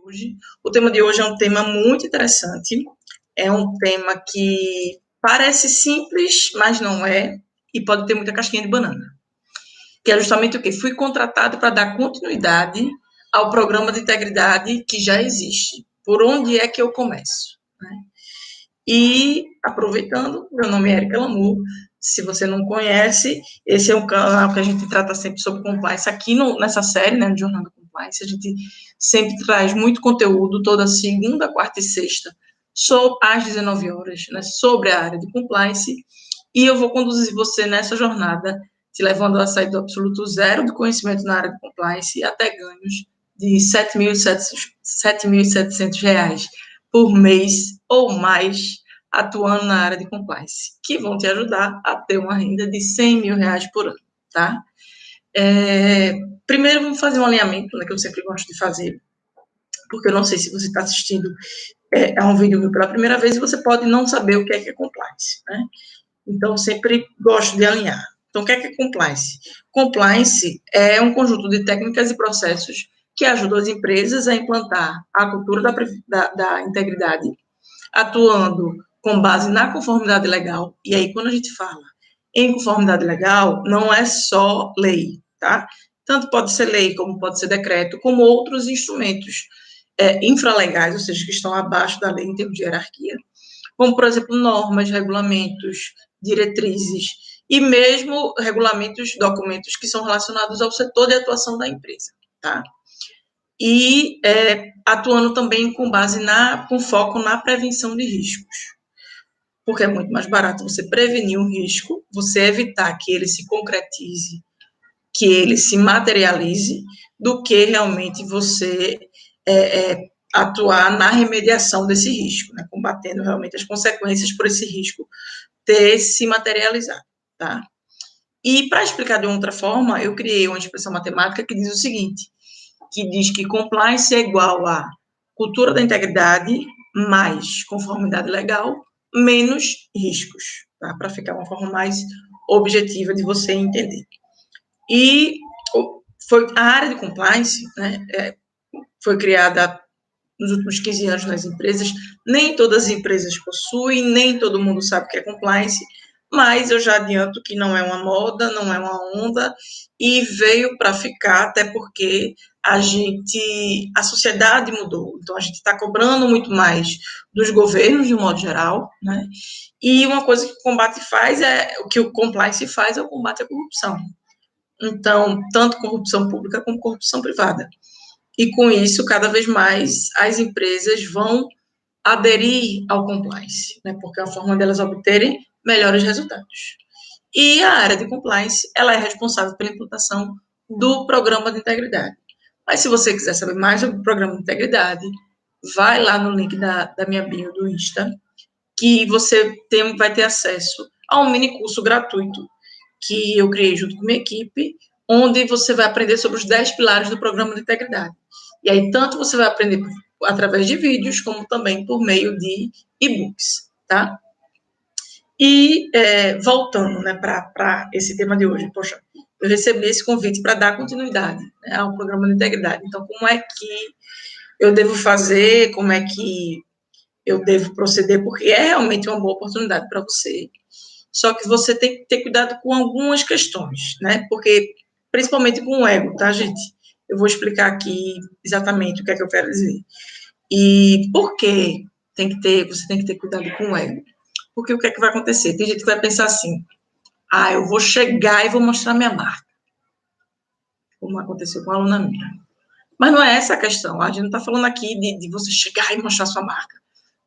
hoje. O tema de hoje é um tema muito interessante, é um tema que parece simples, mas não é, e pode ter muita casquinha de banana. Que é justamente o quê? Fui contratado para dar continuidade ao programa de integridade que já existe. Por onde é que eu começo? Né? E, aproveitando, meu nome é Erika Lamour. Se você não conhece, esse é um canal que a gente trata sempre sobre compliance. Aqui nessa série, né, no Jornal da Compliance, a gente sempre traz muito conteúdo, toda segunda, quarta e sexta, às 19 horas, né, sobre a área de compliance. E eu vou conduzir você nessa jornada, te levando a sair do absoluto zero de conhecimento na área de compliance até ganhos de R$ 7.700 por mês ou mais, atuando na área de compliance, que vão te ajudar a ter uma renda de R$ 100 mil por ano, tá? Primeiro, vamos fazer um alinhamento, né, que eu sempre gosto de fazer, porque eu não sei se você está assistindo a um vídeo meu pela primeira vez e você pode não saber o que é compliance, né? Então, sempre gosto de alinhar. Então, o que é compliance? Compliance é um conjunto de técnicas e processos que ajudam as empresas a implantar a cultura da integridade, atuando com base na conformidade legal. E aí, quando a gente fala em conformidade legal, não é só lei, tá? Tanto pode ser lei, como pode ser decreto, como outros instrumentos infralegais, ou seja, que estão abaixo da lei em termos de hierarquia, como, por exemplo, normas, regulamentos, diretrizes e mesmo regulamentos, documentos que são relacionados ao setor de atuação da empresa, tá? E atuando também com base com foco na prevenção de riscos, porque é muito mais barato você prevenir um risco, você evitar que ele se concretize, que ele se materialize, do que realmente você atuar na remediação desse risco, né? Combatendo realmente as consequências por esse risco ter se materializado, tá? E, para explicar de outra forma, eu criei uma expressão matemática que diz o seguinte, que diz que compliance é igual a cultura da integridade mais conformidade legal menos riscos, tá? Para ficar uma forma mais objetiva de você entender. E a área de compliance, né, foi criada nos últimos 15 anos nas empresas. Nem todas as empresas possuem, nem todo mundo sabe o que é compliance, mas eu já adianto que não é uma moda, não é uma onda, e veio para ficar, até porque a sociedade mudou, então a gente está cobrando muito mais dos governos, de um modo geral, né? E uma coisa que o combate faz o que o compliance faz é o combate à corrupção. Então, tanto corrupção pública como corrupção privada. E com isso, cada vez mais as empresas vão aderir ao compliance, né? Porque é a forma delas obterem melhores resultados. E a área de compliance, ela é responsável pela implantação do programa de integridade. Mas se você quiser saber mais sobre o programa de integridade, vai lá no link da minha bio do Insta, que você vai ter acesso a um mini curso gratuito que eu criei junto com minha equipe, onde você vai aprender sobre os 10 pilares do programa de integridade. E aí, tanto você vai aprender através de vídeos, como também por meio de e-books, tá? E, voltando, né, para esse tema de hoje, poxa, eu recebi esse convite para dar continuidade, né, ao programa de integridade. Então, como é que eu devo fazer, como é que eu devo proceder, porque é realmente uma boa oportunidade para você. Só que você tem que ter cuidado com algumas questões, né? Porque, principalmente com o ego, tá, gente? Eu vou explicar aqui exatamente o que é que eu quero dizer. E por que você tem que ter cuidado com o ego? Porque o que é que vai acontecer? Tem gente que vai pensar assim, eu vou chegar e vou mostrar minha marca. Como aconteceu com a aluna minha. Mas não é essa a questão. A gente não está falando aqui de você chegar e mostrar sua marca.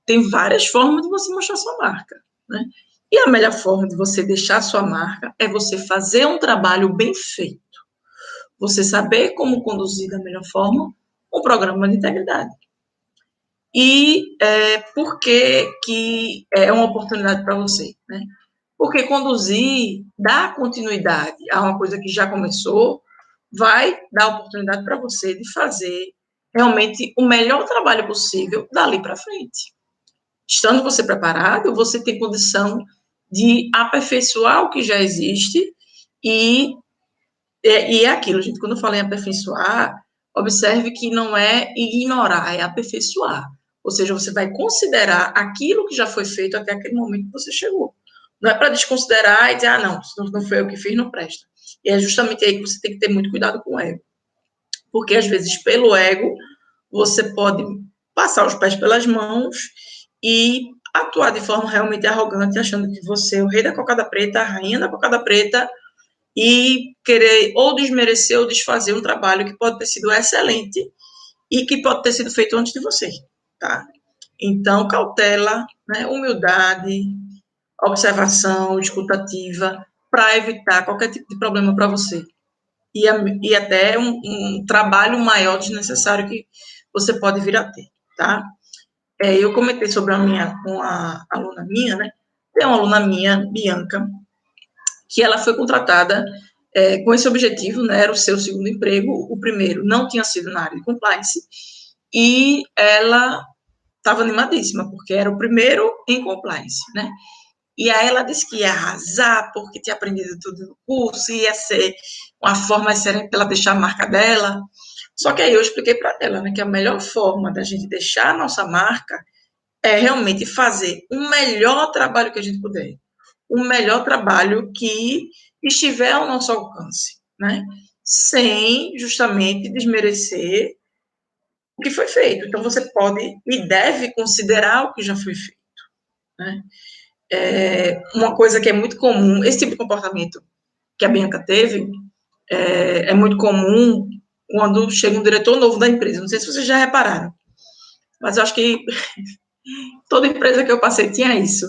Tem várias formas de você mostrar sua marca, né? E a melhor forma de você deixar sua marca é você fazer um trabalho bem feito. Você saber como conduzir da melhor forma um programa de integridade. E por que é uma oportunidade para você, né? Porque conduzir, dar continuidade a uma coisa que já começou, vai dar oportunidade para você de fazer realmente o melhor trabalho possível dali para frente. Estando você preparado, você tem condição de aperfeiçoar o que já existe e é aquilo, gente, quando eu falo em aperfeiçoar, observe que não é ignorar, é aperfeiçoar. Ou seja, você vai considerar aquilo que já foi feito até aquele momento que você chegou. Não é para desconsiderar e dizer, não, não foi eu que fiz, não presta. E é justamente aí que você tem que ter muito cuidado com o ego. Porque, às vezes, pelo ego, você pode passar os pés pelas mãos e atuar de forma realmente arrogante, achando que você é o rei da cocada preta, a rainha da cocada preta, e querer ou desmerecer ou desfazer um trabalho que pode ter sido excelente e que pode ter sido feito antes de você, tá? Então, cautela, né, humildade, observação, escutativa, para evitar qualquer tipo de problema para você. E até um trabalho maior desnecessário que você pode vir a ter, tá? Eu comentei sobre uma aluna minha, né? Tem uma aluna minha, Bianca, que ela foi contratada com esse objetivo, né? Era o seu segundo emprego, o primeiro não tinha sido na área de compliance, e ela estava animadíssima, porque era o primeiro em compliance, né? E aí ela disse que ia arrasar, porque tinha aprendido tudo no curso, ia ser uma forma excelente para ela deixar a marca dela. Só que aí eu expliquei para ela, né, que a melhor forma da gente deixar a nossa marca é realmente fazer o melhor trabalho que a gente puder. O melhor trabalho que estiver ao nosso alcance, né? Sem justamente desmerecer o que foi feito. Então, você pode e deve considerar o que já foi feito, né? Uma coisa que é muito comum, esse tipo de comportamento que a Bianca teve, é muito comum quando chega um diretor novo da empresa. Não sei se vocês já repararam, mas eu acho que toda empresa que eu passei tinha isso.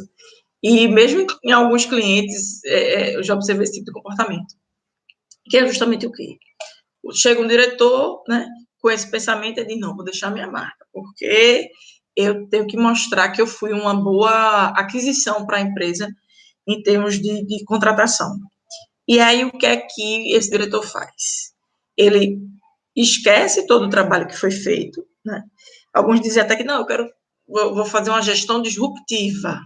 E mesmo em alguns clientes, eu já observei esse tipo de comportamento. Que é justamente o quê? Chega um diretor, né, com esse pensamento de, não, vou deixar minha marca, porque eu tenho que mostrar que eu fui uma boa aquisição para a empresa em termos de contratação. E aí, o que é que esse diretor faz? Ele esquece todo o trabalho que foi feito, né? Alguns dizem até que, não, vou fazer uma gestão disruptiva,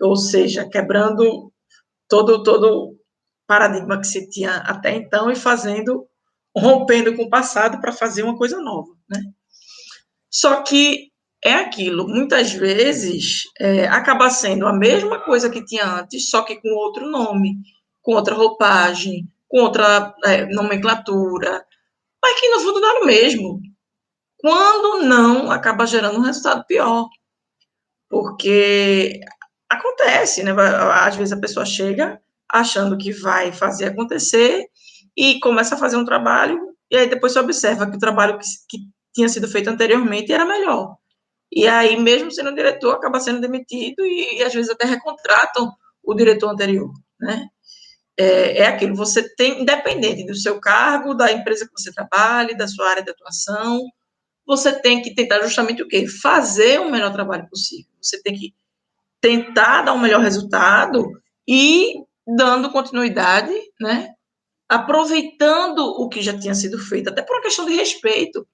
ou seja, quebrando todo paradigma que se tinha até então e rompendo com o passado para fazer uma coisa nova, né? Só que é aquilo, muitas vezes acaba sendo a mesma coisa que tinha antes, só que com outro nome, com outra roupagem, com outra nomenclatura, mas que no fundo dá no mesmo. Quando não, acaba gerando um resultado pior, porque acontece, né? Às vezes a pessoa chega achando que vai fazer acontecer e começa a fazer um trabalho, e aí depois você observa que o trabalho que tinha sido feito anteriormente era melhor. E aí, mesmo sendo diretor, acaba sendo demitido e às vezes até recontratam o diretor anterior, né? Aquilo, você tem, independente do seu cargo, da empresa que você trabalha, da sua área de atuação, você tem que tentar justamente o quê? Fazer o melhor trabalho possível. Você tem que tentar dar o melhor resultado e dando continuidade, né? Aproveitando o que já tinha sido feito, até por uma questão de respeito.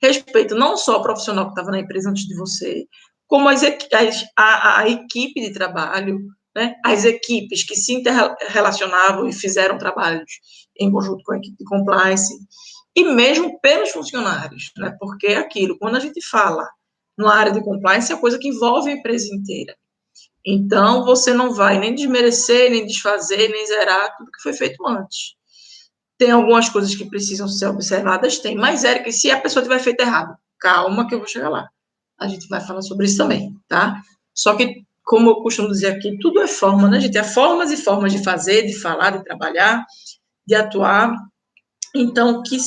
Respeito não só ao profissional que estava na empresa antes de você, como a equipe de trabalho, né? As equipes que se interrelacionavam e fizeram trabalhos em conjunto com a equipe de compliance, e mesmo pelos funcionários, né? Porque é aquilo, quando a gente fala na área de compliance, é uma coisa que envolve a empresa inteira. Então, você não vai nem desmerecer, nem desfazer, nem zerar tudo que foi feito antes. Tem algumas coisas que precisam ser observadas, tem. Mas, Érica, se a pessoa tiver feito errado, calma que eu vou chegar lá. A gente vai falar sobre isso também, tá? Só que, como eu costumo dizer aqui, tudo é forma, né, gente? Há formas e formas de fazer, de falar, de trabalhar, de atuar. Então, que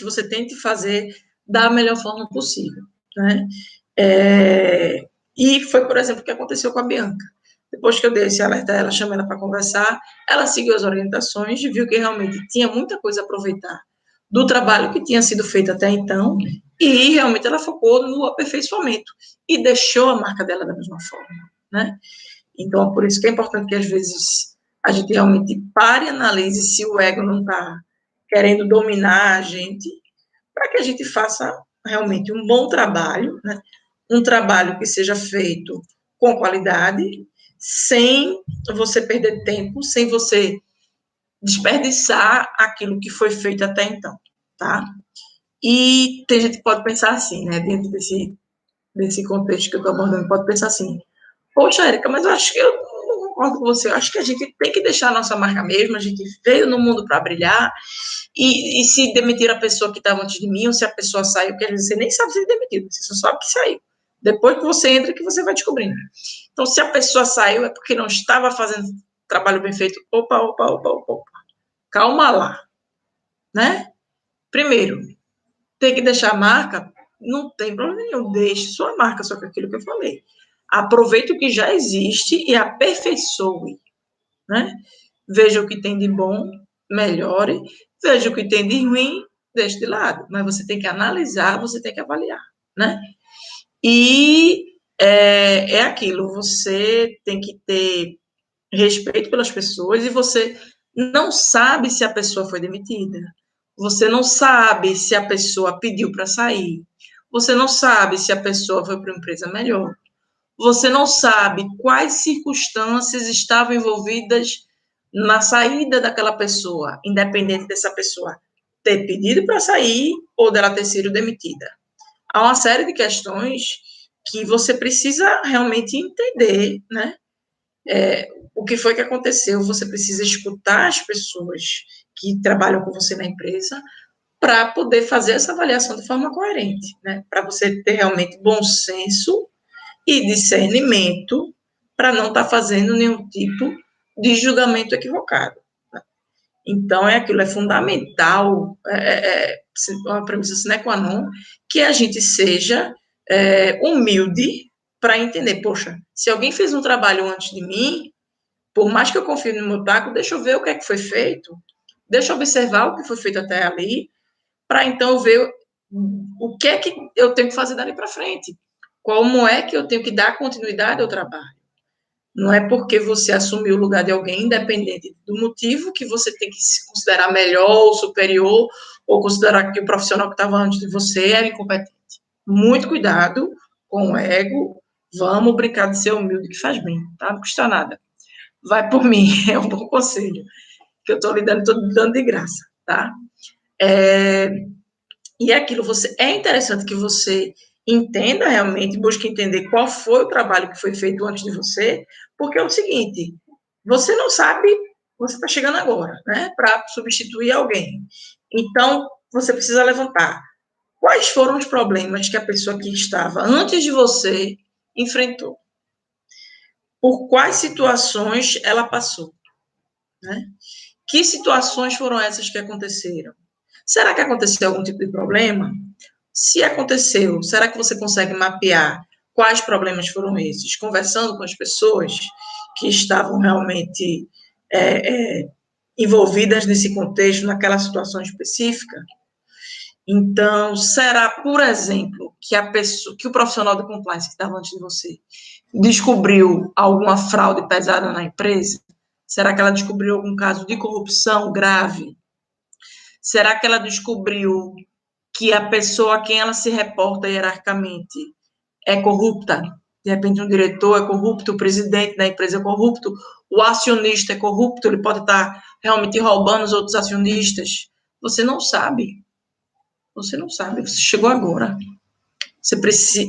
você tente fazer da melhor forma possível, né? E foi, por exemplo, o que aconteceu com a Bianca. Depois que eu dei esse alerta a ela, chamei ela para conversar, ela seguiu as orientações e viu que realmente tinha muita coisa a aproveitar do trabalho que tinha sido feito até então, e realmente ela focou no aperfeiçoamento e deixou a marca dela da mesma forma, né? Então, por isso que é importante que, às vezes, a gente realmente pare e analise se o ego não está querendo dominar a gente, para que a gente faça realmente um bom trabalho, né? Um trabalho que seja feito com qualidade, sem você perder tempo, sem você desperdiçar aquilo que foi feito até então, tá? E tem gente que pode pensar assim, né, dentro desse contexto que eu estou abordando, pode pensar assim, poxa, Érica, mas eu acho que eu não concordo com você, eu acho que a gente tem que deixar a nossa marca mesmo, a gente veio no mundo para brilhar, e se demitir a pessoa que estava antes de mim, ou se a pessoa saiu, quer dizer, você nem sabe se ele demitiu, você só sabe que saiu. Depois que você entra, que você vai descobrindo. Então, se a pessoa saiu, é porque não estava fazendo trabalho bem feito. Opa, opa, opa, opa, opa. Calma lá, né? Primeiro, tem que deixar a marca, não tem problema nenhum, deixe sua marca, só que aquilo que eu falei. Aproveite o que já existe e aperfeiçoe, né? Veja o que tem de bom, melhore, veja o que tem de ruim, deixe de lado. Mas você tem que analisar, você tem que avaliar, né? E é aquilo, você tem que ter respeito pelas pessoas e você não sabe se a pessoa foi demitida. Você não sabe se a pessoa pediu para sair. Você não sabe se a pessoa foi para uma empresa melhor. Você não sabe quais circunstâncias estavam envolvidas na saída daquela pessoa, independente dessa pessoa ter pedido para sair ou dela ter sido demitida. Há uma série de questões que você precisa realmente entender, né? O que foi que aconteceu, você precisa escutar as pessoas que trabalham com você na empresa para poder fazer essa avaliação de forma coerente, né? Para você ter realmente bom senso e discernimento para não estar fazendo nenhum tipo de julgamento equivocado. Então, é aquilo, é fundamental, uma premissa sine qua non, que a gente seja humilde para entender, poxa, se alguém fez um trabalho antes de mim, por mais que eu confie no meu taco, deixa eu ver o que é que foi feito, deixa eu observar o que foi feito até ali, para então ver o que é que eu tenho que fazer dali para frente, como é que eu tenho que dar continuidade ao trabalho. Não é porque você assumiu o lugar de alguém, independente do motivo, que você tem que se considerar melhor ou superior, ou considerar que o profissional que estava antes de você era incompetente. Muito cuidado com o ego, vamos brincar de ser humilde, que faz bem, tá? Não custa nada. Vai por mim, é um bom conselho, que eu estou lhe dando, estou dando de graça, tá? E é aquilo, é interessante que você entenda realmente, busque entender qual foi o trabalho que foi feito antes de você, porque é o seguinte, você não sabe, você está chegando agora, né, para substituir alguém. Então, você precisa levantar quais foram os problemas que a pessoa que estava antes de você enfrentou. Por quais situações ela passou, né? Que situações foram essas que aconteceram? Será que aconteceu algum tipo de problema? Se aconteceu, será que você consegue mapear quais problemas foram esses? Conversando com as pessoas que estavam realmente envolvidas nesse contexto, naquela situação específica? Então, será, por exemplo, que o profissional de compliance que estava antes de você descobriu alguma fraude pesada na empresa? Será que ela descobriu algum caso de corrupção grave? Será que ela descobriu que a pessoa a quem ela se reporta hierarquicamente é corrupta? De repente, um diretor é corrupto, o presidente da empresa é corrupto, o acionista é corrupto, ele pode estar realmente roubando os outros acionistas. Você não sabe. Você não sabe, você chegou agora.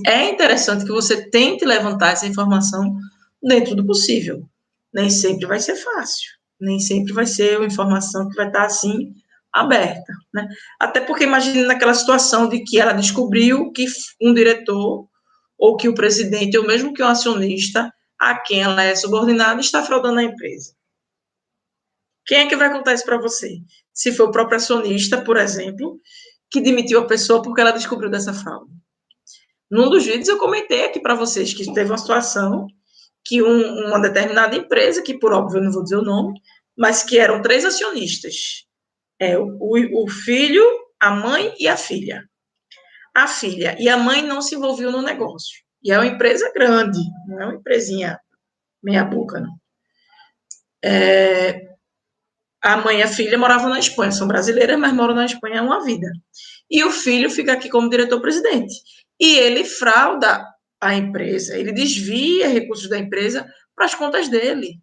É interessante que você tente levantar essa informação dentro do possível. Nem sempre vai ser fácil, nem sempre vai ser uma informação que vai estar assim aberta, né? Até porque imagine naquela situação de que ela descobriu que um diretor ou que o presidente ou mesmo que um acionista a quem ela é subordinada está fraudando a empresa. Quem é que vai contar isso para você? Se for o próprio acionista, por exemplo, que demitiu a pessoa porque ela descobriu dessa fraude. Num dos vídeos eu comentei aqui para vocês que teve uma situação que uma determinada empresa, que por óbvio eu não vou dizer o nome, mas que eram 3 acionistas. O filho, a mãe e a filha. A filha e a mãe não se envolviam no negócio. E é uma empresa grande, não é uma empresinha meia boca, não. A mãe e a filha moravam na Espanha, são brasileiras, mas moram na Espanha há uma vida. E o filho fica aqui como diretor-presidente. E ele frauda a empresa, ele desvia recursos da empresa para as contas dele.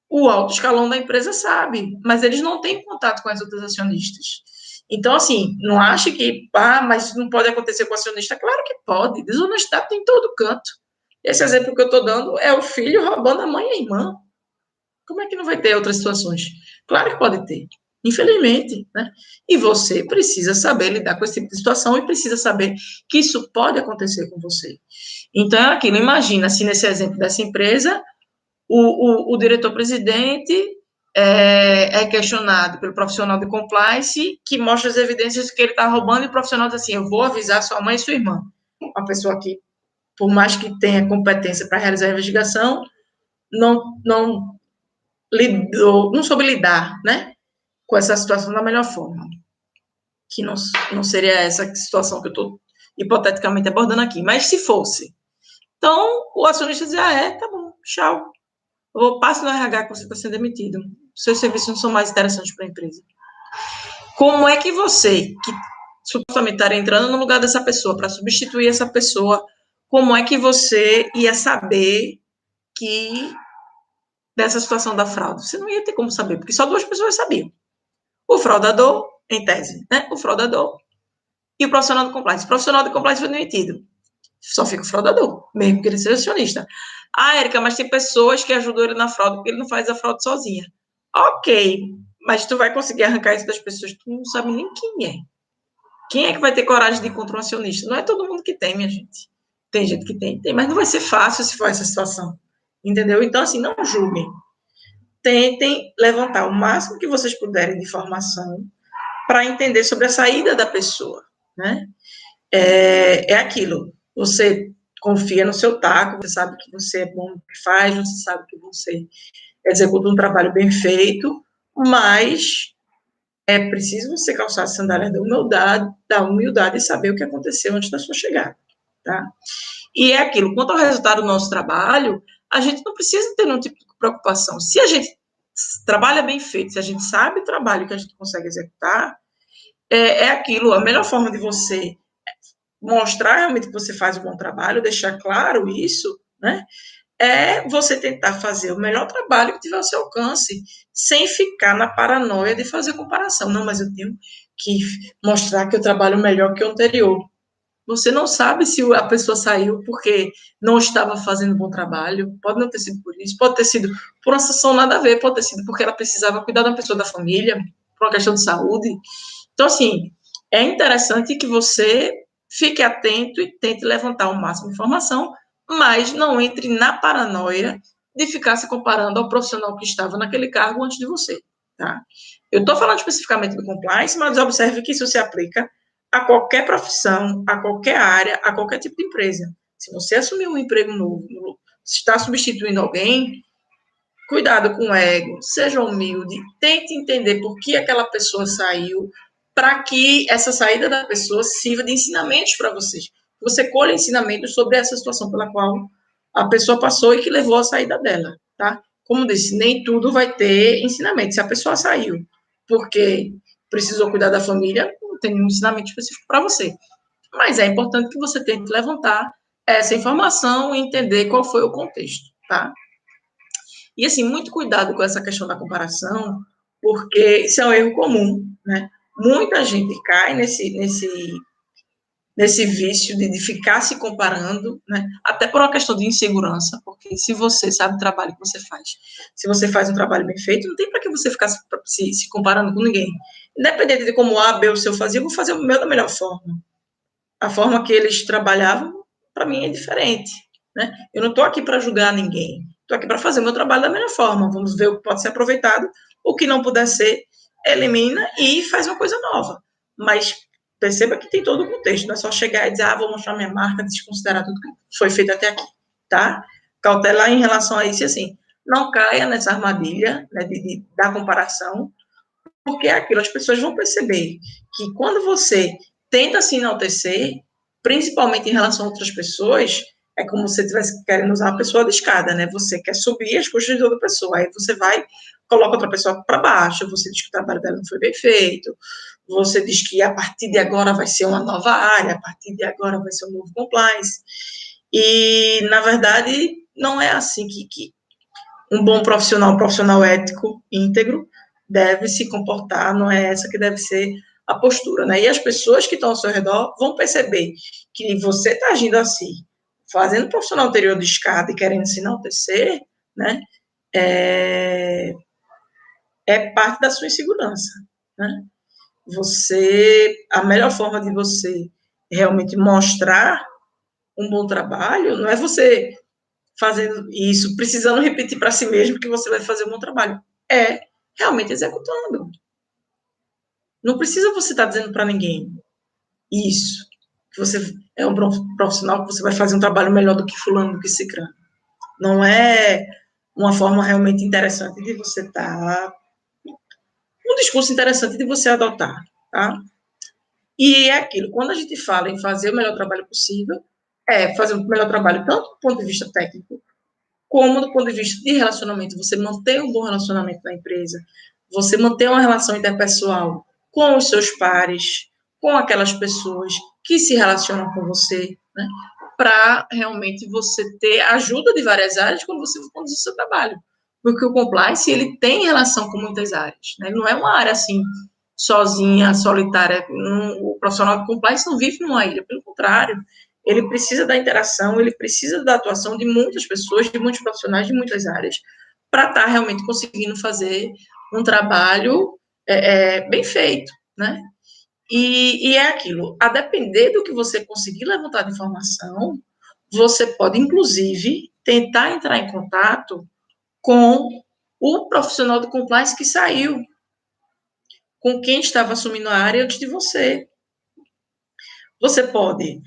O alto escalão da empresa sabe, mas eles não têm contato com as outras acionistas. Então, assim, não ache que, mas não pode acontecer com o acionista. Claro que pode, desonestidade tem em todo canto. Esse exemplo que eu estou dando é o filho roubando a mãe e a irmã. Como é que não vai ter outras situações? Claro que pode ter, infelizmente, né? E você precisa saber lidar com esse tipo de situação e precisa saber que isso pode acontecer com você. Então, é aquilo, imagina se nesse exemplo dessa empresa, o diretor-presidente é questionado pelo profissional de compliance que mostra as evidências de que ele está roubando e o profissional diz assim, eu vou avisar sua mãe e sua irmã. Uma pessoa que, por mais que tenha competência para realizar a investigação, não não soube lidar, né, com essa situação da melhor forma. Que não seria essa situação que eu estou hipoteticamente abordando aqui, mas se fosse. Então, o acionista dizia, tá bom, tchau. Eu passo no RH que você está sendo demitido. Seus serviços não são mais interessantes para a empresa. Como é que você, que supostamente estaria entrando no lugar dessa pessoa, para substituir essa pessoa, como é que você ia saber que dessa situação da fraude? Você não ia ter como saber, porque só duas pessoas sabiam. O fraudador, em tese, né? O fraudador e o profissional de compliance. O profissional de compliance foi demitido. Só fica o fraudador, mesmo que ele seja acionista. Érica, mas tem pessoas que ajudam ele na fraude, porque ele não faz a fraude sozinha. Ok, mas tu vai conseguir arrancar isso das pessoas, tu não sabe nem quem é. Quem é que vai ter coragem de ir contra um acionista? Não é todo mundo que tem, minha gente. Tem gente que tem, mas não vai ser fácil se for essa situação. Entendeu? Então, assim, não julguem. Tentem levantar o máximo que vocês puderem de informação para entender sobre a saída da pessoa, né? É aquilo, você confia no seu taco, você sabe que você é bom no que faz, você sabe que você executa um trabalho bem feito, mas é preciso você calçar as sandálias da humildade e saber o que aconteceu antes da sua chegada, tá? E é aquilo, quanto ao resultado do nosso trabalho, a gente não precisa ter nenhum tipo de preocupação. Se a gente trabalha bem feito, se a gente sabe o trabalho que a gente consegue executar, é aquilo, a melhor forma de você mostrar realmente que você faz um bom trabalho, deixar claro isso, né? É você tentar fazer o melhor trabalho que tiver ao seu alcance, sem ficar na paranoia de fazer comparação. Não, mas eu tenho que mostrar que eu trabalho melhor que o anterior. Você não sabe se a pessoa saiu porque não estava fazendo um bom trabalho, pode não ter sido por isso, pode ter sido por uma situação nada a ver, pode ter sido porque ela precisava cuidar da pessoa da família, por uma questão de saúde. Então, assim, é interessante que você fique atento e tente levantar o máximo de informação, mas não entre na paranoia de ficar se comparando ao profissional que estava naquele cargo antes de você, tá? Eu estou falando especificamente do compliance, mas observe que isso se aplica a qualquer profissão, a qualquer área, a qualquer tipo de empresa. Se você assumir um emprego novo, se está substituindo alguém, cuidado com o ego, seja humilde, tente entender por que aquela pessoa saiu, para que essa saída da pessoa sirva de ensinamentos para vocês. Você colhe ensinamentos sobre essa situação pela qual a pessoa passou e que levou à saída dela, tá? Como disse, nem tudo vai ter ensinamento. Se a pessoa saiu porque precisou cuidar da família, não tem nenhum ensinamento específico para você. Mas é importante que você tente levantar essa informação e entender qual foi o contexto, tá? E, assim, muito cuidado com essa questão da comparação, porque isso é um erro comum, né? Muita gente cai nesse vício de ficar se comparando, né? Até por uma questão de insegurança, porque se você sabe o trabalho que você faz, se você faz um trabalho bem feito, não tem para que você ficar se comparando com ninguém. Independente de como A, B ou C eu fazia, eu vou fazer o meu da melhor forma. A forma que eles trabalhavam, para mim, é diferente, né? Eu não estou aqui para julgar ninguém, estou aqui para fazer o meu trabalho da melhor forma. Vamos ver o que pode ser aproveitado, o que não puder ser, elimina e faz uma coisa nova. Mas perceba que tem todo o contexto, não é só chegar e dizer, vou mostrar minha marca, desconsiderar tudo que foi feito até aqui, tá? Cautela em relação a isso, assim, não caia nessa armadilha, né, da comparação, porque é aquilo, as pessoas vão perceber que quando você tenta se enaltecer, principalmente em relação a outras pessoas, é como se você estivesse querendo usar uma pessoa de escada, né? Você quer subir as costas de outra pessoa, aí você vai, coloca outra pessoa para baixo, você diz que o trabalho dela não foi bem feito, você diz que a partir de agora vai ser uma nova área, a partir de agora vai ser um novo compliance. E, na verdade, não é assim que um profissional ético, íntegro, deve se comportar, não é essa que deve ser a postura, né? E as pessoas que estão ao seu redor vão perceber que você está agindo assim, fazendo o profissional anterior de escada e querendo se enaltecer, né? É parte da sua insegurança, né? A melhor forma de você realmente mostrar um bom trabalho não é você fazendo isso, precisando repetir para si mesmo que você vai fazer um bom trabalho. É realmente executando. Não precisa você estar dizendo para ninguém isso, que você é um profissional, que você vai fazer um trabalho melhor do que fulano, do que cicrano. Não é uma forma realmente interessante de você estar... um discurso interessante de você adotar, tá? E é aquilo, quando a gente fala em fazer o melhor trabalho possível, é fazer o melhor trabalho tanto do ponto de vista técnico, como do ponto de vista de relacionamento, você manter um bom relacionamento na empresa, você manter uma relação interpessoal com os seus pares, com aquelas pessoas que se relacionam com você, né, para realmente você ter ajuda de várias áreas quando você for conduzir o seu trabalho. Porque o compliance, ele tem relação com muitas áreas, né? Não é uma área assim, sozinha, solitária. O profissional de compliance não vive numa ilha, pelo contrário, ele precisa da interação, ele precisa da atuação de muitas pessoas, de muitos profissionais de muitas áreas, para estar realmente conseguindo fazer um trabalho bem feito, né? E é aquilo, a depender do que você conseguir levantar de informação, você pode, inclusive, tentar entrar em contato com o profissional de compliance que saiu, com quem estava assumindo a área antes de você. Você pode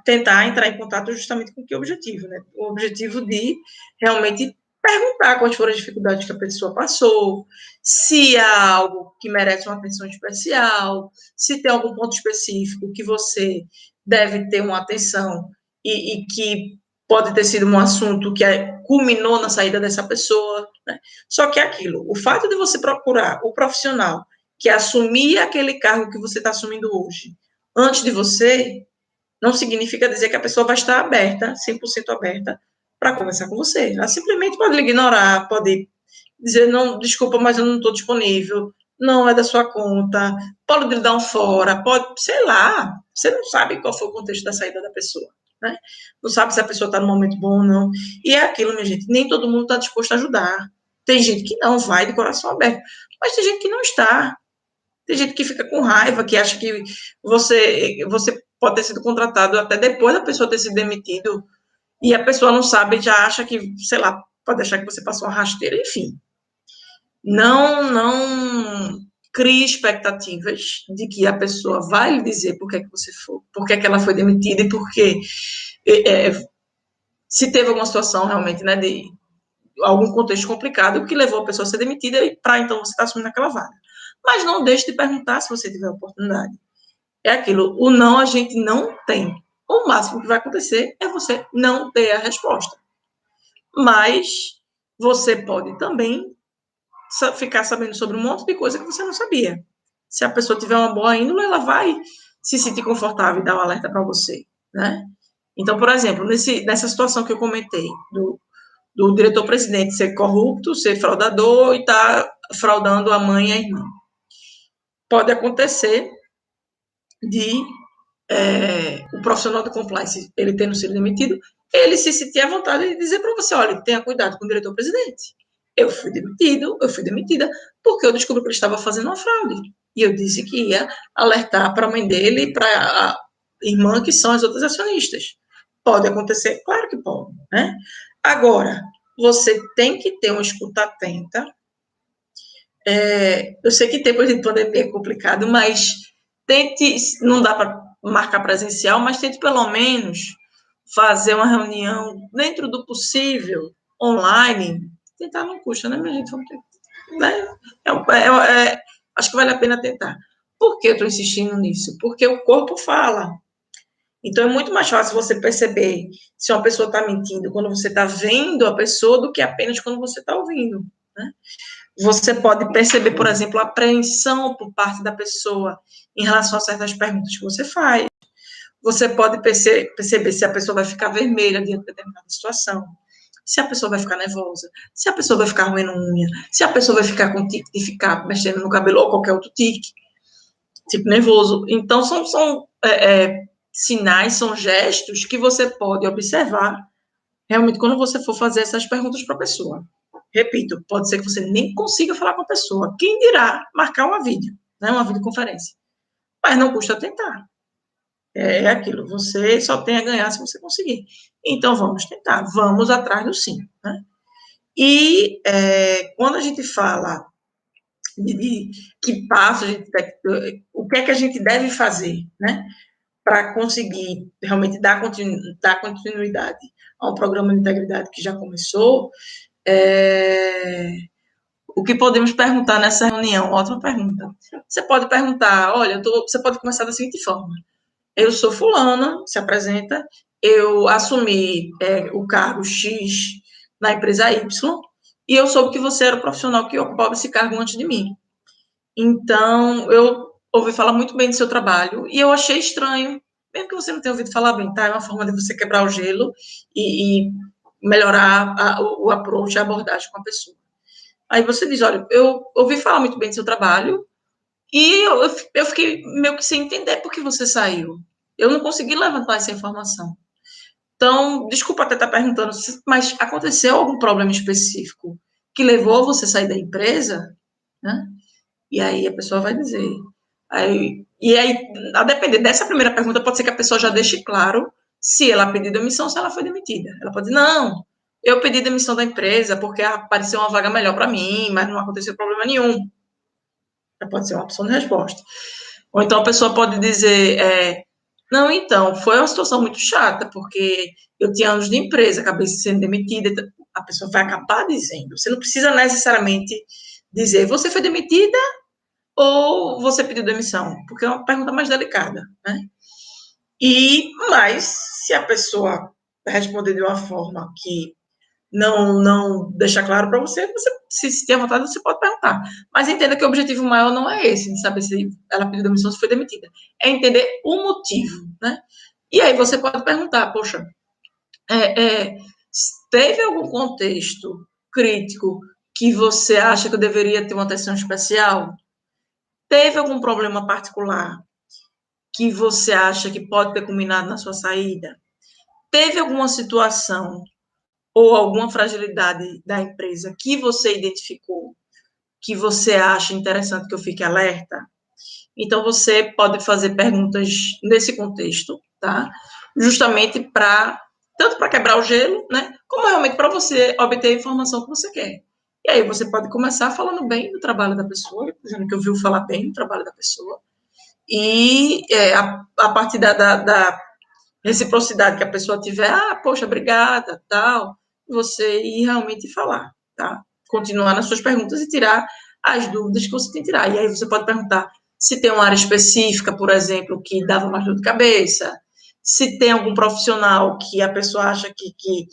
tentar entrar em contato justamente com que objetivo, né? O objetivo de realmente perguntar quais foram as dificuldades que a pessoa passou, se há algo que merece uma atenção especial, se tem algum ponto específico que você deve ter uma atenção e que pode ter sido um assunto que culminou na saída dessa pessoa, né? Só que é aquilo, o fato de você procurar o profissional que assumia aquele cargo que você está assumindo hoje, antes de você, não significa dizer que a pessoa vai estar aberta, 100% aberta, para conversar com você. Ela simplesmente pode lhe ignorar, pode dizer, não, desculpa, mas eu não estou disponível, não é da sua conta, pode lhe dar um fora, pode, sei lá, você não sabe qual foi o contexto da saída da pessoa, né? Não sabe se a pessoa está no momento bom ou não. E é aquilo, minha gente, nem todo mundo está disposto a ajudar. Tem gente que não vai de coração aberto, mas tem gente que não está. Tem gente que fica com raiva, que acha que você pode ter sido contratado até depois da pessoa ter sido demitido, e a pessoa não sabe, já acha que, sei lá, pode achar que você passou uma rasteira, enfim. Não crie expectativas de que a pessoa vai lhe dizer por que você foi, por que ela foi demitida e por que, se teve alguma situação realmente, né, de algum contexto complicado que levou a pessoa a ser demitida e para então você estar assumindo aquela vaga. Mas não deixe de perguntar se você tiver oportunidade. É aquilo, o não a gente não tem. O máximo que vai acontecer é você não ter a resposta. Mas você pode também ficar sabendo sobre um monte de coisa que você não sabia. Se a pessoa tiver uma boa índole, ela vai se sentir confortável e dar um alerta para você, né? Então, por exemplo, nessa situação que eu comentei, do diretor-presidente ser corrupto, ser fraudador e estar fraudando a mãe e a irmã. Pode acontecer de o profissional de compliance, ele tendo sido demitido, ele se sentir à vontade de dizer para você, olha, tenha cuidado com o diretor-presidente. Eu fui demitida, porque eu descobri que ele estava fazendo uma fraude. E eu disse que ia alertar para a mãe dele e para a irmã, que são as outras acionistas. Pode acontecer? Claro que pode, né? Agora, você tem que ter uma escuta atenta. Eu sei que tempo de pandemia é complicado, mas tente, não dá para marcar presencial, mas tente pelo menos fazer uma reunião dentro do possível, online. Tentar não custa, né, minha gente? Né? Acho que vale a pena tentar. Por que eu estou insistindo nisso? Porque o corpo fala. Então, é muito mais fácil você perceber se uma pessoa está mentindo quando você está vendo a pessoa do que apenas quando você está ouvindo, né? Você pode perceber, por exemplo, a apreensão por parte da pessoa em relação a certas perguntas que você faz. Você pode perceber se a pessoa vai ficar vermelha diante de determinada situação, se a pessoa vai ficar nervosa, se a pessoa vai ficar roendo unha, se a pessoa vai ficar com tique de ficar mexendo no cabelo ou qualquer outro tique. tipo nervoso. Então, são sinais, são gestos que você pode observar realmente quando você for fazer essas perguntas para a pessoa. Repito, pode ser que você nem consiga falar com a pessoa. Quem dirá marcar uma vídeo, né, uma videoconferência. Mas não custa tentar. É aquilo, você só tem a ganhar se você conseguir. Então, vamos tentar, vamos atrás do sim. Né? E quando a gente fala de que passo, o que é que a gente deve fazer, né, para conseguir realmente dar continuidade a um programa de integridade que já começou, o que podemos perguntar nessa reunião? Ótima pergunta. Você pode perguntar, olha, você pode começar da seguinte forma: eu sou fulana, se apresenta, eu assumi o cargo X na empresa Y, e eu soube que você era o profissional que ocupava esse cargo antes de mim. Então, eu ouvi falar muito bem do seu trabalho, e eu achei estranho, mesmo que você não tenha ouvido falar bem, tá? É uma forma de você quebrar o gelo e melhorar o approach, a abordagem com a pessoa. Aí você diz, olha, eu ouvi falar muito bem do seu trabalho, e eu fiquei meio que sem entender por que você saiu. Eu não consegui levantar essa informação. Então, desculpa até estar perguntando, mas aconteceu algum problema específico que levou você a sair da empresa? Né? E aí a pessoa vai dizer. E aí, a depender dessa primeira pergunta, pode ser que a pessoa já deixe claro se ela pediu demissão ou se ela foi demitida. Ela pode dizer, não, eu pedi demissão da empresa porque apareceu uma vaga melhor para mim, mas não aconteceu problema nenhum. Pode ser uma opção de resposta. Ou então a pessoa pode dizer, não, então, foi uma situação muito chata, porque eu tinha anos de empresa, acabei sendo demitida. A pessoa vai acabar dizendo. Você não precisa necessariamente dizer, você foi demitida ou você pediu demissão? Porque é uma pergunta mais delicada, né? Mas, se a pessoa responder de uma forma que não deixa claro para você, se tem vontade, você pode perguntar. Mas entenda que o objetivo maior não é esse, de saber se ela pediu demissão ou se foi demitida. É entender o motivo, né? E aí você pode perguntar, poxa, teve algum contexto crítico que você acha que eu deveria ter uma atenção especial? Teve algum problema particular que você acha que pode ter culminado na sua saída? Teve alguma situação ou alguma fragilidade da empresa que você identificou, que você acha interessante que eu fique alerta? Então, você pode fazer perguntas nesse contexto, tá? Justamente tanto para quebrar o gelo, né? Como realmente para você obter a informação que você quer. E aí você pode começar falando bem do trabalho da pessoa, dizendo que ouviu falar bem do trabalho da pessoa. E a partir da reciprocidade que a pessoa tiver, poxa, obrigada, tal, você ir realmente falar, tá? Continuar nas suas perguntas e tirar as dúvidas que você tem que tirar. E aí você pode perguntar se tem uma área específica, por exemplo, que dava mais dor de cabeça, se tem algum profissional que a pessoa acha que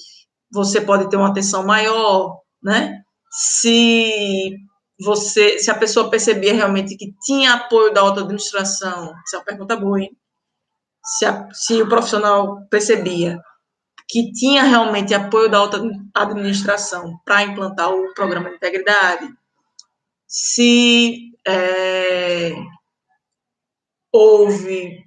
você pode ter uma atenção maior, né? Se a pessoa percebia realmente que tinha apoio da outra administração, isso é uma pergunta boa, hein? Se o profissional percebia que tinha realmente apoio da outra administração para implantar o programa de integridade, se houve,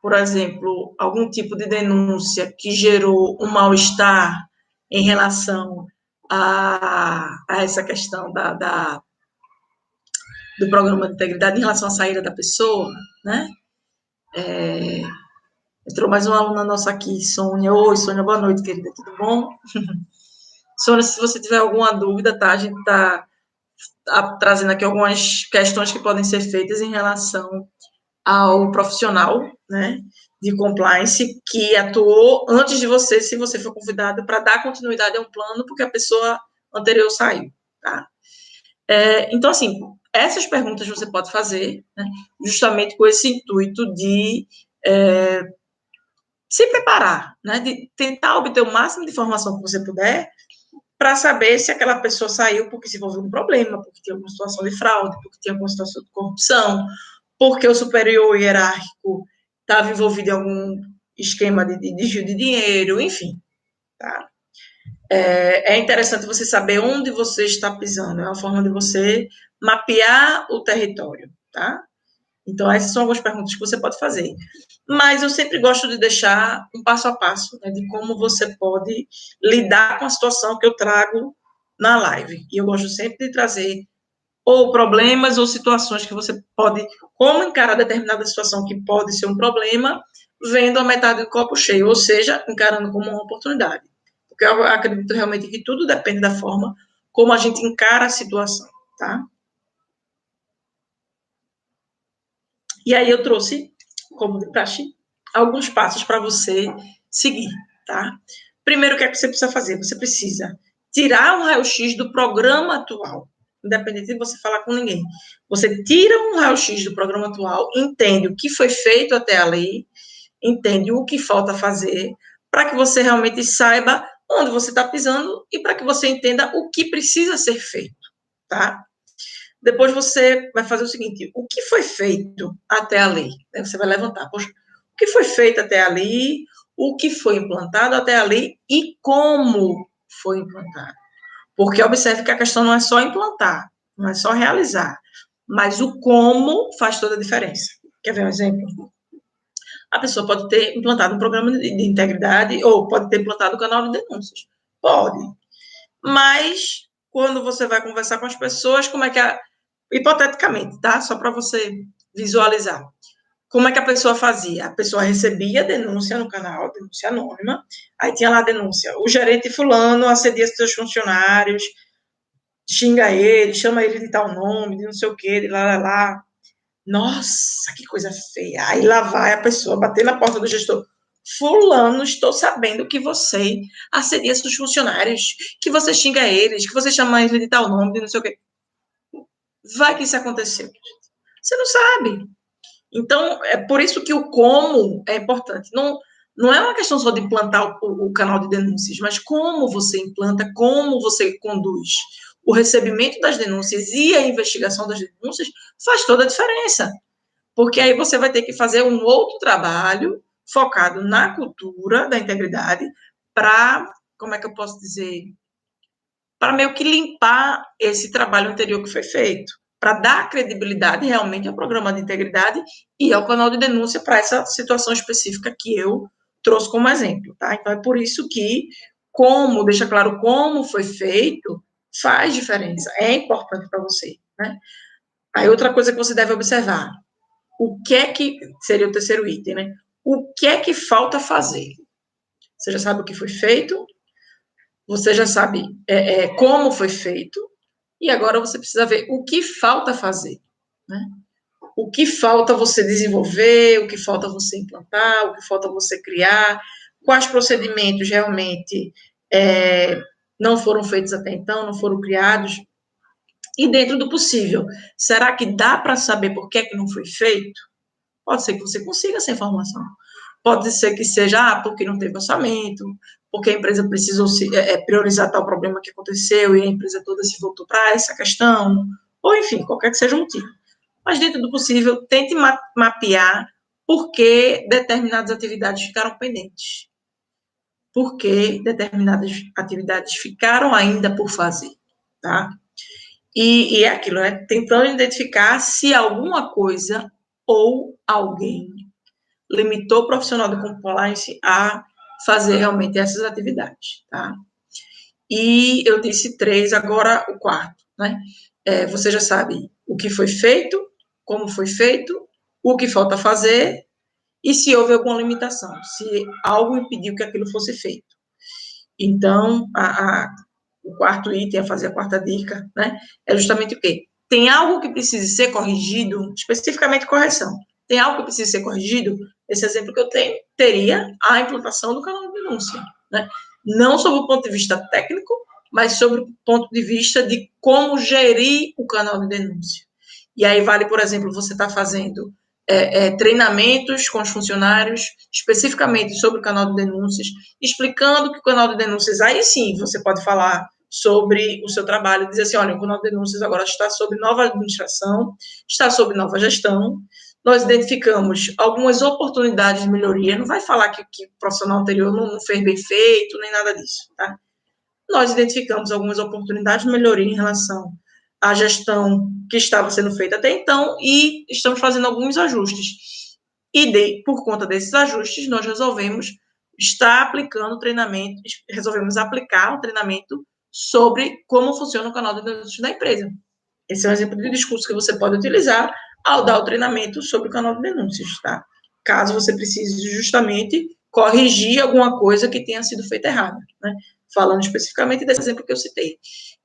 por exemplo, algum tipo de denúncia que gerou um mal-estar em relação a essa questão do programa de integridade, em relação à saída da pessoa, né? Entrou mais uma aluna nossa aqui, Sônia. Oi, Sônia, boa noite, querida, tudo bom? Sônia, se você tiver alguma dúvida, tá? A gente está trazendo aqui algumas questões que podem ser feitas em relação ao profissional, né, de compliance que atuou antes de você, se você for convidado para dar continuidade a um plano, porque a pessoa anterior saiu, tá? Então, assim, essas perguntas você pode fazer, né, justamente com esse intuito de se preparar, né, de tentar obter o máximo de informação que você puder para saber se aquela pessoa saiu porque se envolveu um problema, porque tinha alguma situação de fraude, porque tinha alguma situação de corrupção, porque o superior hierárquico estava envolvido em algum esquema de desvio de dinheiro, enfim. Tá? É interessante você saber onde você está pisando, é uma forma de você mapear o território, tá? Então, essas são algumas perguntas que você pode fazer. Mas eu sempre gosto de deixar um passo a passo, né, de como você pode lidar com a situação que eu trago na live. E eu gosto sempre de trazer ou problemas ou situações que você pode, como encarar determinada situação que pode ser um problema, vendo a metade do copo cheio, ou seja, encarando como uma oportunidade. Porque eu acredito realmente que tudo depende da forma como a gente encara a situação, tá? E aí eu trouxe, como de praxe, alguns passos para você seguir, tá? Primeiro, o que é que você precisa fazer? Você precisa tirar um raio-x do programa atual, independente de você falar com ninguém. Você tira um raio-x do programa atual, entende o que foi feito até ali, entende o que falta fazer, para que você realmente saiba onde você está pisando e para que você entenda o que precisa ser feito, tá? Depois você vai fazer o seguinte: o que foi feito até ali? Você vai levantar, poxa, o que foi feito até ali, o que foi implantado até ali e como foi implantado. Porque observe que a questão não é só implantar, não é só realizar, mas o como faz toda a diferença. Quer ver um exemplo? A pessoa pode ter implantado um programa de integridade ou pode ter implantado um canal de denúncias. Pode. Mas, quando você vai conversar com as pessoas, como é que hipoteticamente, tá? Só para você visualizar. Como é que a pessoa fazia? A pessoa recebia denúncia no canal, denúncia anônima, aí tinha lá a denúncia. O gerente fulano assedia seus funcionários, xinga ele, chama ele de tal nome, de não sei o quê, de lá. Nossa, que coisa feia. Aí lá vai a pessoa bater na porta do gestor. Fulano, estou sabendo que você assedia seus funcionários, que você xinga eles, que você chama ele de tal nome, de não sei o quê. Vai que isso aconteceu. Você não sabe. Então, é por isso que o como é importante. Não é uma questão só de implantar o canal de denúncias, mas como você implanta, como você conduz o recebimento das denúncias e a investigação das denúncias faz toda a diferença. Porque aí você vai ter que fazer um outro trabalho focado na cultura da integridade para, como é que eu posso dizer, para meio que limpar esse trabalho anterior que foi feito, para dar credibilidade realmente ao programa de integridade e ao canal de denúncia para essa situação específica que eu trouxe como exemplo, tá? Então, é por isso que, como, deixa claro como foi feito, faz diferença, é importante para você, né? Aí, outra coisa que você deve observar, o que é que, seria o terceiro item, né? O que é que falta fazer? Você já sabe o que foi feito, você já sabe como foi feito, e agora você precisa ver o que falta fazer, né? O que falta você desenvolver, o que falta você implantar, o que falta você criar, quais procedimentos realmente não foram feitos até então, não foram criados, e dentro do possível, será que dá para saber por que é que não foi feito? Pode ser que você consiga essa informação. Pode ser que seja porque não teve orçamento, porque a empresa precisou priorizar tal problema que aconteceu e a empresa toda se voltou para essa questão, ou enfim, qualquer que seja o motivo. Mas dentro do possível, tente mapear por que determinadas atividades ficaram pendentes. Por que determinadas atividades ficaram ainda por fazer, tá? E é aquilo, né? Tentando identificar se alguma coisa ou alguém limitou o profissional do compliance a fazer realmente essas atividades, tá? E eu disse 3, agora o quarto, né? Você já sabe o que foi feito, como foi feito, o que falta fazer e se houve alguma limitação, se algo impediu que aquilo fosse feito. Então, o quarto item a fazer, a quarta dica, né? É justamente o quê? Tem algo que precise ser corrigido, especificamente correção. Tem algo que precisa ser corrigido? Esse exemplo que eu tenho teria a implantação do canal de denúncia, né? Não sob o ponto de vista técnico, mas sobre o ponto de vista de como gerir o canal de denúncia. E aí vale, por exemplo, você está fazendo treinamentos com os funcionários, especificamente sobre o canal de denúncias, explicando que o canal de denúncias, aí sim, você pode falar sobre o seu trabalho, dizer assim, olha, o canal de denúncias agora está sob nova administração, está sob nova gestão, nós identificamos algumas oportunidades de melhoria, não vai falar que o profissional anterior não fez bem feito, nem nada disso, tá? Nós identificamos algumas oportunidades de melhoria em relação a gestão que estava sendo feita até então e estamos fazendo alguns ajustes. E por conta desses ajustes, nós resolvemos estar aplicando treinamento, resolvemos aplicar o treinamento sobre como funciona o canal de denúncias da empresa. Esse é um exemplo de discurso que você pode utilizar ao dar o treinamento sobre o canal de denúncias, tá? Caso você precise justamente corrigir alguma coisa que tenha sido feita errada, né? Falando especificamente desse exemplo que eu citei.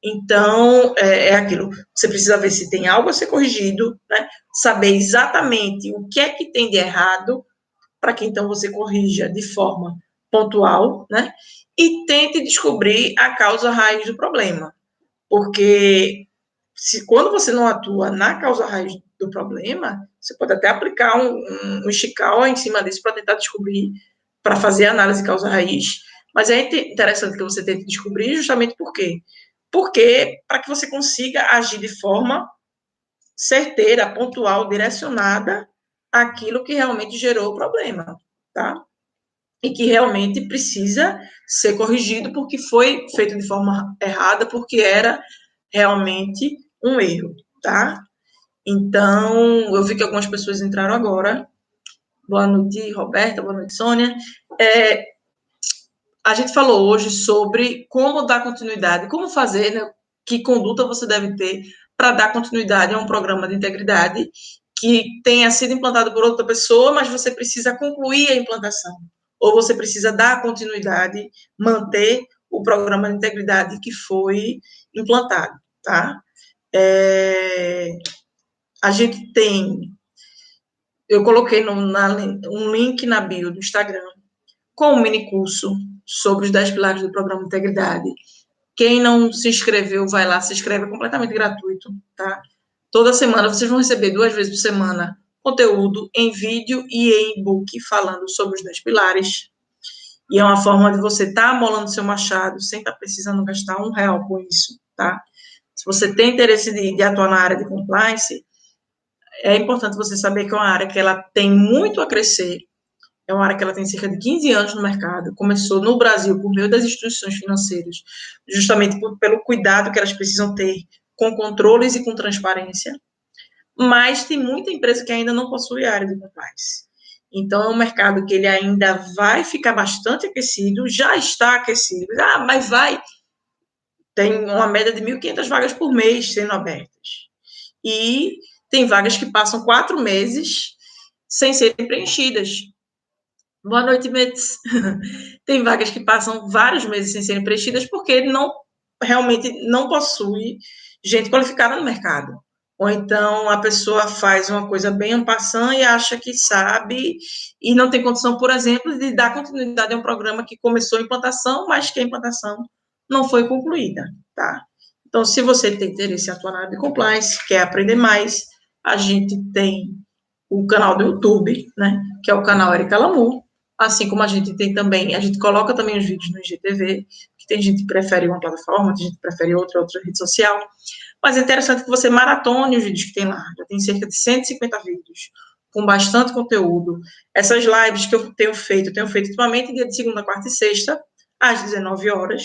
Então, é aquilo, você precisa ver se tem algo a ser corrigido, né? Saber exatamente o que é que tem de errado, para que então você corrija de forma pontual, né? E tente descobrir a causa raiz do problema. Porque quando você não atua na causa raiz do problema, você pode até aplicar um Ishikawa em cima disso para tentar descobrir, para fazer a análise de causa raiz, mas é interessante que você tente descobrir justamente por quê. Porque para que você consiga agir de forma certeira, pontual, direcionada àquilo que realmente gerou o problema, tá? E que realmente precisa ser corrigido porque foi feito de forma errada, porque era realmente um erro, tá? Então, eu vi que algumas pessoas entraram agora. Boa noite, Roberta, boa noite, Sônia. A gente falou hoje sobre como dar continuidade, como fazer, né, que conduta você deve ter para dar continuidade a um programa de integridade que tenha sido implantado por outra pessoa, mas você precisa concluir a implantação, ou você precisa dar continuidade, manter o programa de integridade que foi implantado, tá? A gente tem, eu coloquei um link na bio do Instagram com um mini curso sobre os 10 pilares do programa de integridade. Quem não se inscreveu, vai lá, se inscreve, é completamente gratuito, tá? Toda semana, vocês vão receber 2 vezes por semana conteúdo em vídeo e em e-book falando sobre os 10 pilares. E é uma forma de você estar amolando seu machado sem estar precisando gastar R$1 com isso, tá? Se você tem interesse de atuar na área de compliance, é importante você saber que é uma área que ela tem muito a crescer, é uma área que ela tem cerca de 15 anos no mercado, começou no Brasil por meio das instituições financeiras, justamente pelo cuidado que elas precisam ter com controles e com transparência, mas tem muita empresa que ainda não possui área de compliance. Então, é um mercado que ele ainda vai ficar bastante aquecido, já está aquecido, mas tem uma média de 1.500 vagas por mês sendo abertas. E tem vagas que passam 4 meses sem serem preenchidas. Boa noite, Metz. Tem vagas que passam vários meses sem serem preenchidas porque realmente não possui gente qualificada no mercado. Ou então a pessoa faz uma coisa bem en passant e acha que sabe e não tem condição, por exemplo, de dar continuidade a um programa que começou a implantação, mas que a implantação não foi concluída, tá? Então, se você tem interesse em atuar na área de compliance, quer aprender mais, a gente tem o canal do YouTube, né, que é o canal Erika Lamour, assim como a gente tem também, a gente coloca também os vídeos no IGTV, que tem gente que prefere uma plataforma, tem gente que prefere outra rede social, mas é interessante que você maratone os vídeos que tem lá, já tem cerca de 150 vídeos, com bastante conteúdo. Essas lives que eu tenho feito ultimamente dia de segunda, quarta e sexta, às 19 horas,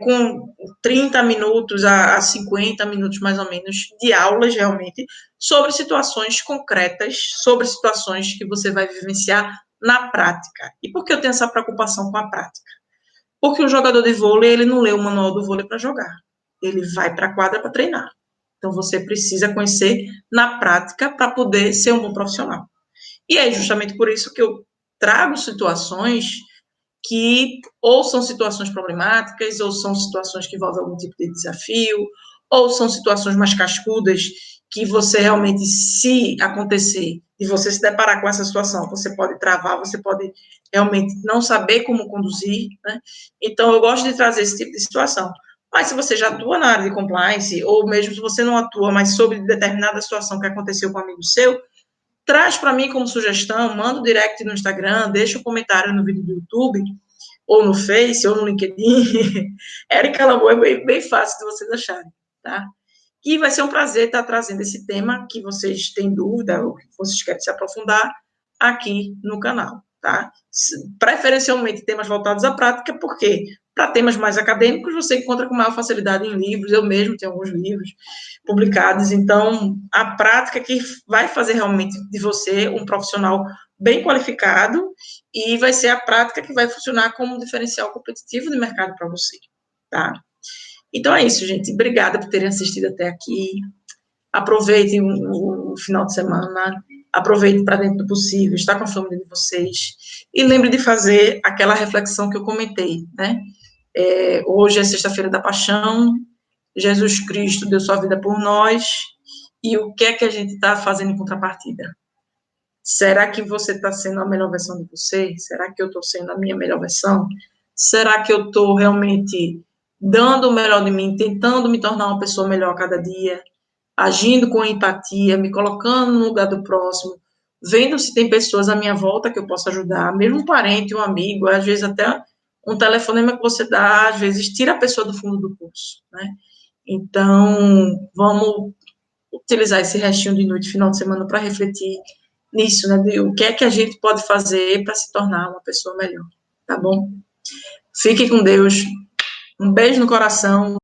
com 30 minutos a 50 minutos, mais ou menos, de aulas, realmente, sobre situações concretas, sobre situações que você vai vivenciar na prática. E por que eu tenho essa preocupação com a prática? Porque o jogador de vôlei, ele não lê o manual do vôlei para jogar. Ele vai para a quadra para treinar. Então, você precisa conhecer na prática para poder ser um bom profissional. E é justamente por isso que eu trago situações que ou são situações problemáticas, ou são situações que envolvem algum tipo de desafio, ou são situações mais cascudas que você realmente, se acontecer e você se deparar com essa situação, você pode travar, você pode realmente não saber como conduzir, né? Então, eu gosto de trazer esse tipo de situação. Mas se você já atua na área de compliance, ou mesmo se você não atua, mas sobre determinada situação que aconteceu com um amigo seu, traz para mim como sugestão, manda um direct no Instagram, deixa um comentário no vídeo do YouTube, ou no Face, ou no LinkedIn. Erika Lamour é bem fácil de vocês acharem, tá? E vai ser um prazer estar trazendo esse tema que vocês têm dúvida, ou que vocês querem se aprofundar, aqui no canal, tá? Preferencialmente temas voltados à prática, por quê? Para temas mais acadêmicos, você encontra com maior facilidade em livros, eu mesmo tenho alguns livros publicados, então, a prática que vai fazer realmente de você um profissional bem qualificado, e vai ser a prática que vai funcionar como um diferencial competitivo de mercado para você, tá? Então é isso, gente, obrigada por terem assistido até aqui, aproveitem o final de semana, aproveitem para dentro do possível, está com a família de vocês, e lembre de fazer aquela reflexão que eu comentei, né? Hoje é sexta-feira da Paixão, Jesus Cristo deu sua vida por nós, e o que é que a gente está fazendo em contrapartida? Será que você está sendo a melhor versão de você? Será que eu estou sendo a minha melhor versão? Será que eu estou realmente dando o melhor de mim, tentando me tornar uma pessoa melhor a cada dia, agindo com empatia, me colocando no lugar do próximo, vendo se tem pessoas à minha volta que eu possa ajudar, mesmo um parente, um amigo, às vezes até um telefonema que você dá, às vezes tira a pessoa do fundo do poço, né? Então, vamos utilizar esse restinho de noite, final de semana, para refletir nisso, né? De o que é que a gente pode fazer para se tornar uma pessoa melhor, tá bom? Fique com Deus. Um beijo no coração.